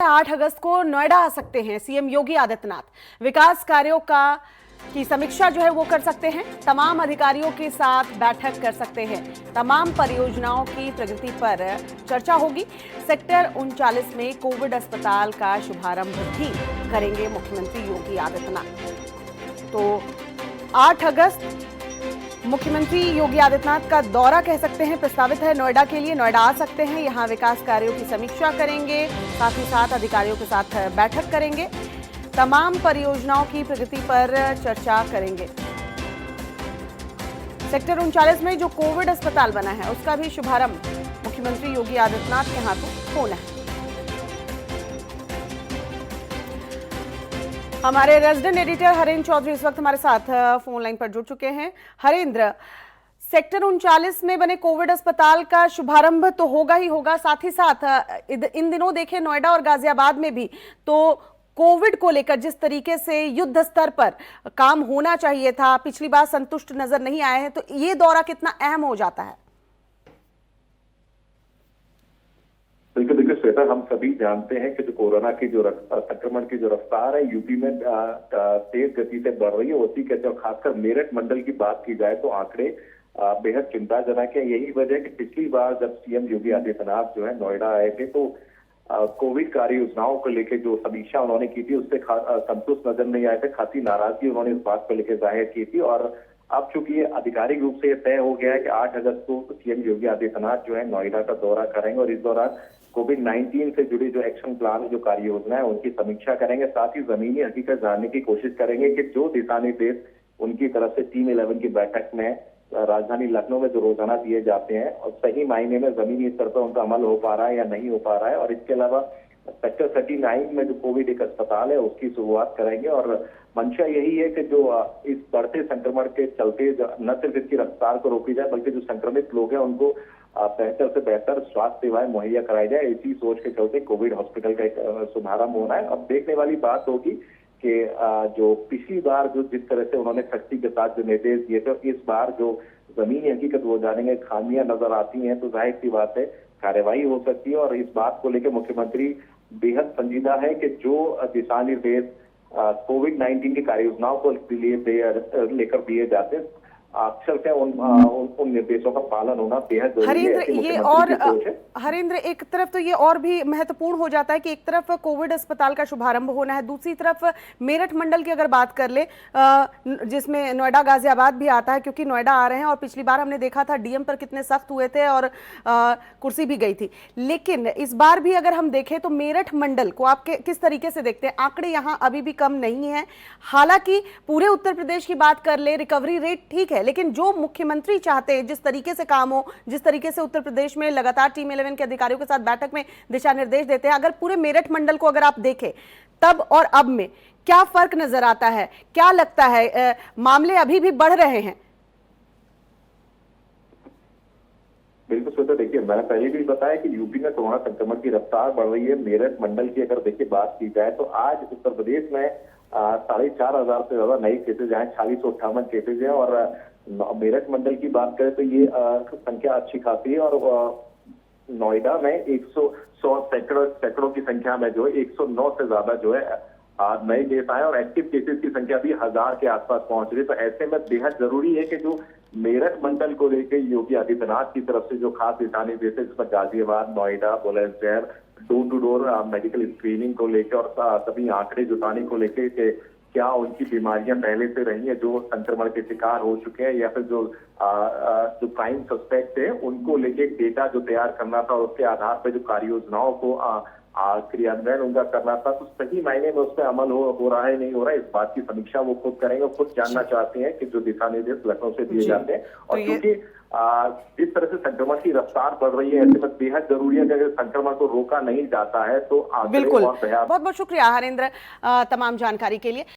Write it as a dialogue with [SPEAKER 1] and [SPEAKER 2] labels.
[SPEAKER 1] 8 अगस्त को नोएडा आ सकते हैं सीएम योगी आदित्यनाथ। विकास कार्यों की समीक्षा जो है वो कर सकते हैं। तमाम अधिकारियों के साथ बैठक कर सकते हैं। तमाम परियोजनाओं की प्रगति पर चर्चा होगी। सेक्टर 39 में कोविड अस्पताल का शुभारंभ भी करेंगे मुख्यमंत्री योगी आदित्यनाथ। तो 8 अगस्त मुख्यमंत्री योगी आदित्यनाथ का दौरा कह सकते हैं प्रस्तावित है नोएडा के लिए। नोएडा आ सकते हैं, यहां विकास कार्यों की समीक्षा करेंगे, साथ ही साथ अधिकारियों के साथ बैठक करेंगे, तमाम परियोजनाओं की प्रगति पर चर्चा करेंगे। सेक्टर 39 में जो कोविड अस्पताल बना है उसका भी शुभारंभ मुख्यमंत्री योगी आदित्यनाथ के हाथों होना है। हमारे रेजिडेंट एडिटर हरेंद्र चौधरी इस वक्त हमारे साथ फोन लाइन पर जुड़ चुके हैं। हरेंद्र, सेक्टर 39 में बने कोविड अस्पताल का शुभारंभ तो होगा ही होगा, साथ ही साथ इन दिनों देखें नोएडा और गाजियाबाद में भी तो कोविड को लेकर जिस तरीके से युद्ध स्तर पर काम होना चाहिए था, पिछली बार संतुष्ट नजर नहीं आए हैं, तो ये दौरा कितना अहम हो जाता है?
[SPEAKER 2] बिल्कुल देखिए श्वेता, हम सभी जानते हैं कि जो कोरोना की जो संक्रमण की जो रफ्तार है यूपी में तेज गति से बढ़ रही है, उसी के जो खासकर मेरठ मंडल की बात की जाए तो आंकड़े बेहद चिंताजनक है। यही वजह है कि पिछली बार जब सीएम योगी आदित्यनाथ जो है नोएडा आए थे तो कोविड कार्य योजनाओं को लेकर जो समीक्षा उन्होंने की थी उससे संतुष्ट नजर नहीं आए थे। खासी नाराजगी उन्होंने इस बात को लेकर जाहिर की थी और अब चूंकि ये आधिकारिक रूप से तय हो गया है कि 8 अगस्त को सीएम योगी आदित्यनाथ जो है नोएडा का दौरा करेंगे और इस दौरान कोविड-19 से जुड़ी जो एक्शन प्लान, जो कार्य योजना है उनकी समीक्षा करेंगे। साथ ही जमीनी हकीकत जानने की कोशिश करेंगे कि जो दिशा निर्देश उनकी तरफ से टीम 11 की बैठक में राजधानी लखनऊ में जो रोजाना दिए जाते हैं और सही मायने में जमीनी स्तर पर उनका अमल हो पा रहा है या नहीं हो पा रहा है। और इसके अलावा सेक्टर 39 में जो कोविड एक अस्पताल है उसकी शुरुआत करेंगे और मंशा यही है कि जो इस बढ़ते संक्रमण के चलते न सिर्फ इसकी रफ्तार को रोकी जाए बल्कि जो संक्रमित लोग हैं उनको बेहतर से बेहतर स्वास्थ्य सेवाएं मुहैया कराई जाए। इसी सोच के चलते कोविड हॉस्पिटल का एक शुभारंभ होना है। अब देखने वाली बात होगी कि जो पिछली बार जो जिस तरह से उन्होंने सख्ती के साथ जो निर्देश दिए थे, इस बार जो जमीनी हकीकत हो जाने में खामियां नजर आती हैं तो जाहिर सी बात है कार्रवाई हो सकती है। और इस बात को लेकर मुख्यमंत्री बेहद संजीदा है कि जो दिशा निर्देश कोविड-19 की कार्य योजनाओं को लेकर दिए जाते हैं अक्सर से उन निर्देशों का पालन होना बेहद जरूरी है।
[SPEAKER 1] हरेंद्र, एक तरफ तो ये और भी महत्वपूर्ण हो जाता है कि एक तरफ कोविड अस्पताल का शुभारंभ होना है, दूसरी तरफ मेरठ मंडल की अगर बात कर ले जिसमें नोएडा गाजियाबाद भी आता है, क्योंकि नोएडा आ रहे हैं और पिछली बार हमने देखा था डीएम पर कितने सख्त हुए थे और कुर्सी भी गई थी। लेकिन इस बार भी अगर हम देखें तो मेरठ मंडल को आप किस तरीके से देखते हैं? आंकड़े यहाँ अभी भी कम नहीं है। हालांकि पूरे उत्तर प्रदेश की बात कर ले, रिकवरी रेट ठीक है, लेकिन जो मुख्यमंत्री चाहते हैं जिस तरीके से काम हो, जिस तरीके से उत्तर प्रदेश में लगातार टीम 11 के अधिकारियों के साथ बैठक में दिशा निर्देश देते हैं, अगर पूरे मेरठ मंडल को अगर आप देखें तब और अब में क्या फर्क नजर आता है? क्या लगता है मामले अभी भी बढ़ रहे हैं?
[SPEAKER 2] बिल्कुल श्वेता, देखिए मैंने पहले भी बताया कि यूपी में कोरोना संक्रमण की रफ्तार बढ़ रही है। मेरठ मंडल की अगर देखिए बात की जाए तो आज उत्तर प्रदेश में 4,500 से ज्यादा नए केसेज आए, 4658 केसेज हैं और मेरठ मंडल की बात करें तो ये संख्या अच्छी खासी है। और नोएडा में 100 सैकड़ों की संख्या में जो है 109 से ज्यादा जो है नए केस आए और एक्टिव केसेस की संख्या भी 1000 के आसपास पहुंच रही है। तो ऐसे में बेहद जरूरी है कि जो मेरठ मंडल को लेकर योगी आदित्यनाथ की तरफ से जो खास दिशा निर्देश है इसमें Ghaziabad, Noida, Bulandshahr door to door medical screening को लेकर और सभी आंकड़े जुटाने को लेकर कि क्या उनकी बीमारियां पहले से रही है, जो संक्रमण के शिकार हो चुके हैं या फिर जो प्राइम सस्पेक्ट है उनको लेके डेटा जो तैयार करना था उसके आधार पर जो कार्य योजनाओं को क्रियान्वयन उनका करना था, तो सही मायने में उस पर अमल हो रहा है नहीं हो रहा है, इस बात की समीक्षा वो खुद करेंगे। खुद जानना चाहते हैं कि जो दिशा निर्देश लखनऊ से दिए जाते हैं और क्योंकि जिस तरह से संक्रमण की रफ्तार बढ़ रही है ऐसे में बेहद जरूरी है कि अगर संक्रमण को रोका नहीं जाता है तो
[SPEAKER 1] बिल्कुल। बहुत बहुत शुक्रिया हरेंद्र तमाम जानकारी के लिए।